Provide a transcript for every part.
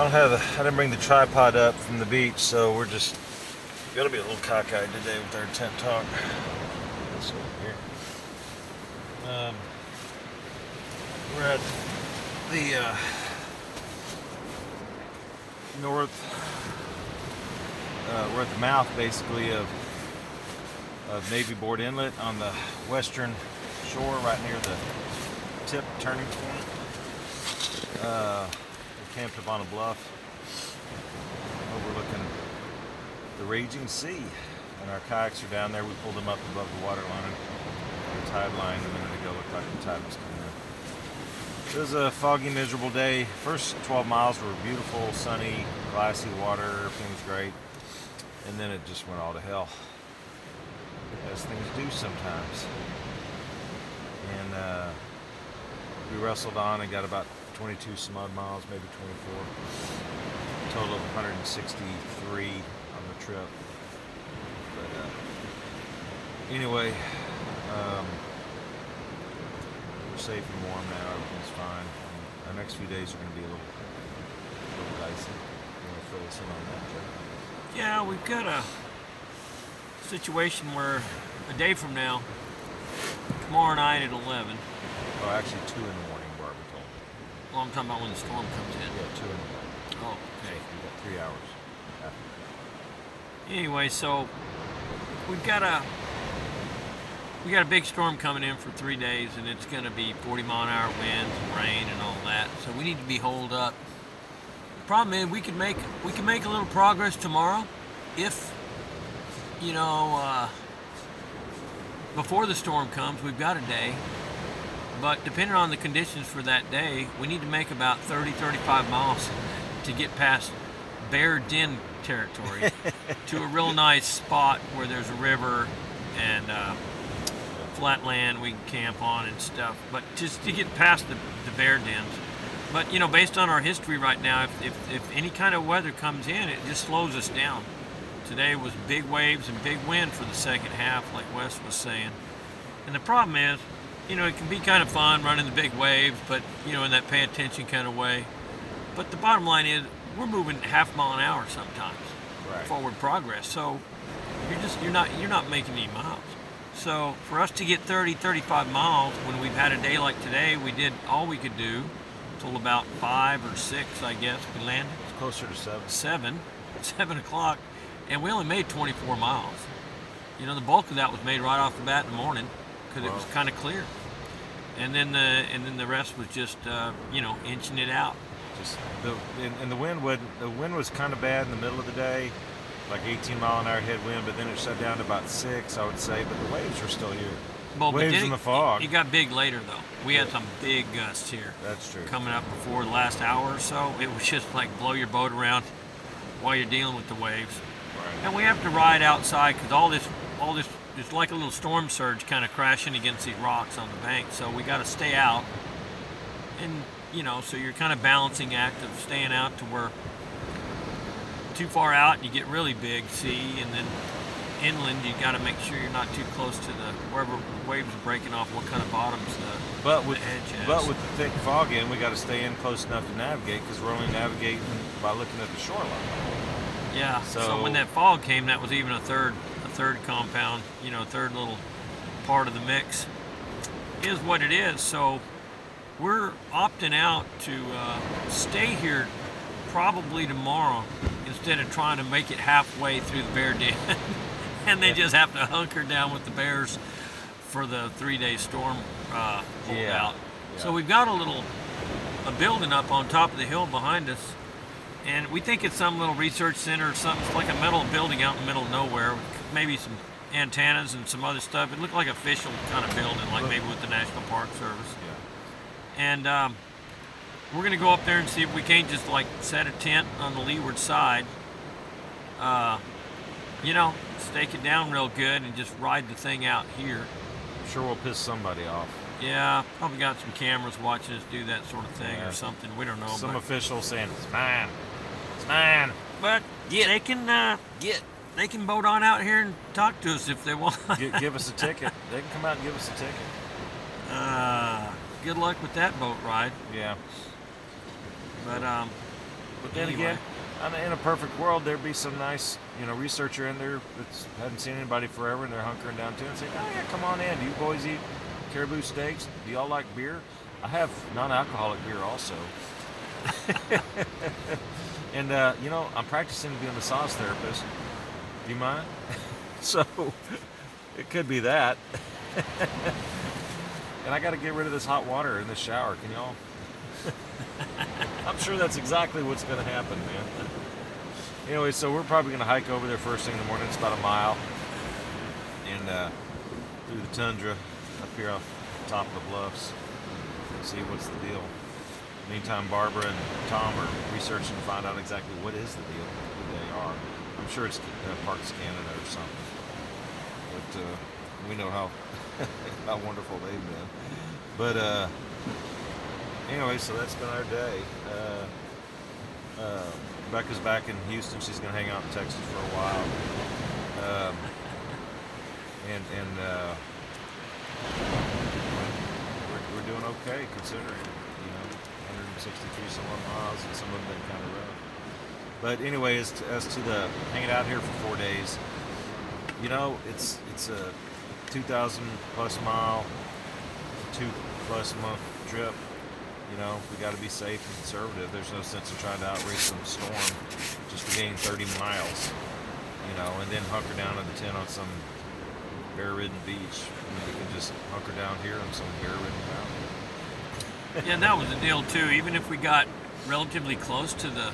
I didn't bring the tripod up from the beach, so we're just gonna be a little cockeyed today with our tent talk. This over here. We're at the we're at the mouth basically of Navy Board Inlet on the western shore, right near the tip turning point. We're camped up on a bluff overlooking the raging sea, and our kayaks are down there. We pulled them up above the water line, the tide line a minute ago. Looked like the tide was coming in. It was a foggy, miserable day. First 12 miles were beautiful, sunny, glassy water. Everything was great, and then it just went all to hell, as things do sometimes. And we wrestled on and got about 22 some odd miles, maybe 24. Total of 163 on the trip. But anyway, we're safe and warm now. Everything's fine. And our next few days are going to be a little dicey. You want to fill us in on that, Joe? Yeah, we've got a situation where a day from now, tomorrow night at 11. Oh, actually 2 in the morning, Barbara told me. Well, I'm talking about when the storm comes in. Yeah, 2 in the morning. Oh, okay. So we've got 3 hours after. Anyway, so we've got a big storm coming in for 3 days, and it's going to be 40-mile-an-hour winds and rain and all that. So we need to be holed up. The problem is we can make a little progress tomorrow if, before the storm comes. We've got a day. But depending on the conditions for that day, we need to make about 35 miles to get past Bear Den territory to a real nice spot where there's a river and flat land we can camp on and stuff. But just to get past the bear dens. But, based on our history right now, if any kind of weather comes in, it just slows us down. Today was big waves and big wind for the second half, like Wes was saying. And the problem is, it can be kind of fun running the big waves, but, in that pay attention kind of way. But the bottom line is, we're moving half mile an hour sometimes, right. Forward progress. So you're not making any miles. So for us to get 35 miles when we've had a day like today, we did all we could do till about 5 or 6, I guess. We landed. It's closer to 7. 7 o'clock, and we only made 24 miles. The bulk of that was made right off the bat in the morning because it was kind of clear. And then the rest was just inching it out. The wind was kind of bad in the middle of the day, like 18-mile-an-hour headwind, but then it shut down to about 6, I would say. But the waves were still here. Well, waves in the fog. It got big later though. We had some big gusts here. That's true. Coming up before the last hour or so, it was just like blow your boat around while you're dealing with the waves. Right. And we have to ride outside because all this. It's like a little storm surge kind of crashing against these rocks on the bank. So we got to stay out. And, so you're kind of balancing act of staying out to where too far out and you get really big sea. And then inland, you got to make sure you're not too close to wherever the waves are breaking off, what kind of bottoms the edge has. But with the thick fog in, we got to stay in close enough to navigate because we're only navigating by looking at the shoreline. Yeah, so when that fog came, that was even a third compound, third little part of the mix. Is what it is. So we're opting out to stay here probably tomorrow instead of trying to make it halfway through the bear den. And they just have to hunker down with the bears for the 3-day storm holdout. Yeah. So we've got a building up on top of the hill behind us. And we think it's some little research center or something. It's like a metal building out in the middle of nowhere. Maybe some antennas and some other stuff. It looked like an official kind of building, like maybe with the National Park Service. Yeah. And we're going to go up there and see if we can't just like set a tent on the leeward side. Stake it down real good and just ride the thing out here. I'm sure we'll piss somebody off. Yeah, probably got some cameras watching us do that sort of thing or something. We don't know. Some official saying, it's mine. It's mine. But they can boat on out here and talk to us if they want. Give us a ticket. They can come out and give us a ticket. Good luck with that boat ride. Yeah. But But then Anyway. again, in a perfect world, there'd be some nice, researcher in there that hadn't seen anybody forever, and they're hunkering down too and saying, "Oh yeah, come on in. Do you boys eat caribou steaks? Do y'all like beer? I have non-alcoholic beer also." And I'm practicing to be a massage therapist. Do you mind? So it could be that. And I got to get rid of this hot water in this shower. Can y'all? I'm sure that's exactly what's going to happen, man. Anyway, so we're probably going to hike over there first thing in the morning. It's about a mile. And through the tundra up here off the top of the bluffs. See what's the deal. Meantime, Barbara and Tom are researching to find out exactly what is the deal, who they are. I'm sure it's Parks Canada or something. But we know how wonderful they've been. But anyway, so that's been our day. Rebecca's back in Houston. She's going to hang out in Texas for a while. We're doing okay considering, 163 some odd miles, and some of them been kind of rough. But anyway, as to the hanging out here for 4 days, it's a 2,000 plus mile, 2+ month trip. We got to be safe and conservative. There's no sense in trying to outrace some storm just to gain 30 miles, and then hunker down in the tent on some bear-ridden beach. We can just hunker down here on some bear-ridden mountain. Yeah, that was the deal too. Even if we got relatively close to the,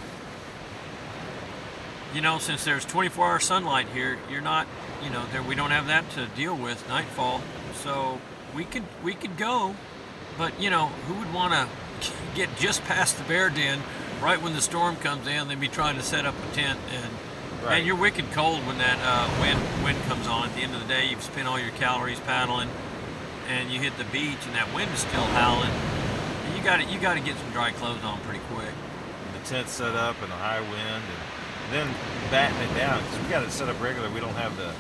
since there's 24-hour sunlight here, you're not, there we don't have that to deal with nightfall. So we could go, but who would want to get just past the bear den right when the storm comes in? They'd be trying to set up a tent, and you're wicked cold when that wind comes on. At the end of the day, you've spent all your calories paddling, and you hit the beach, and that wind is still howling. You got to get some dry clothes on pretty quick. And the tent's set up in a high wind, and then batten it down because we got it set up regular. We don't have the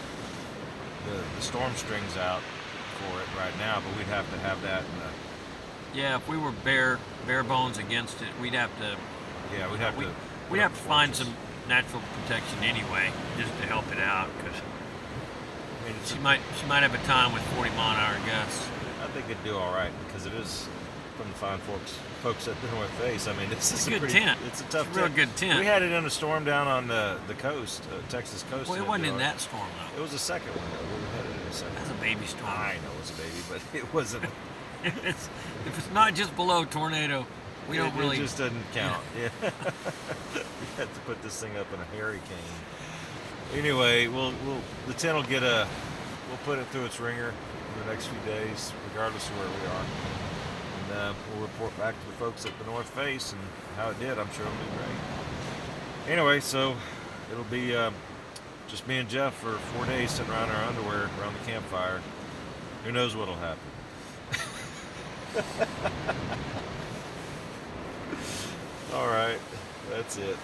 storm strings out for it right now, but we'd have to have that. Yeah, if we were bare bones against it, we'd have to. Yeah, we'd have to find some natural protection anyway, just to help it out, because she might have a time with 40-mile-an-hour gusts. I think it'd do all right because it is from the fine folks at the North Face. I mean, it's a good tent. It's a tough tent. Real good tent. We had it in a storm down on the coast, Texas coast. Well, it wasn't in that storm though. It was a second one though. We had it in a second. That's a baby storm. I know it's a baby, but it wasn't. If it's not just below tornado, we don't really. It just doesn't count. Yeah. You have to put this thing up in a hurricane. Anyway, the tent will we'll put it through its ringer in the next few days, regardless of where we are. And we'll report back to the folks at the North Face and how it did. I'm sure it'll be great. Anyway, so it'll be just me and Jeff for 4 days sitting around our underwear around the campfire. Who knows what'll happen? All right, that's it.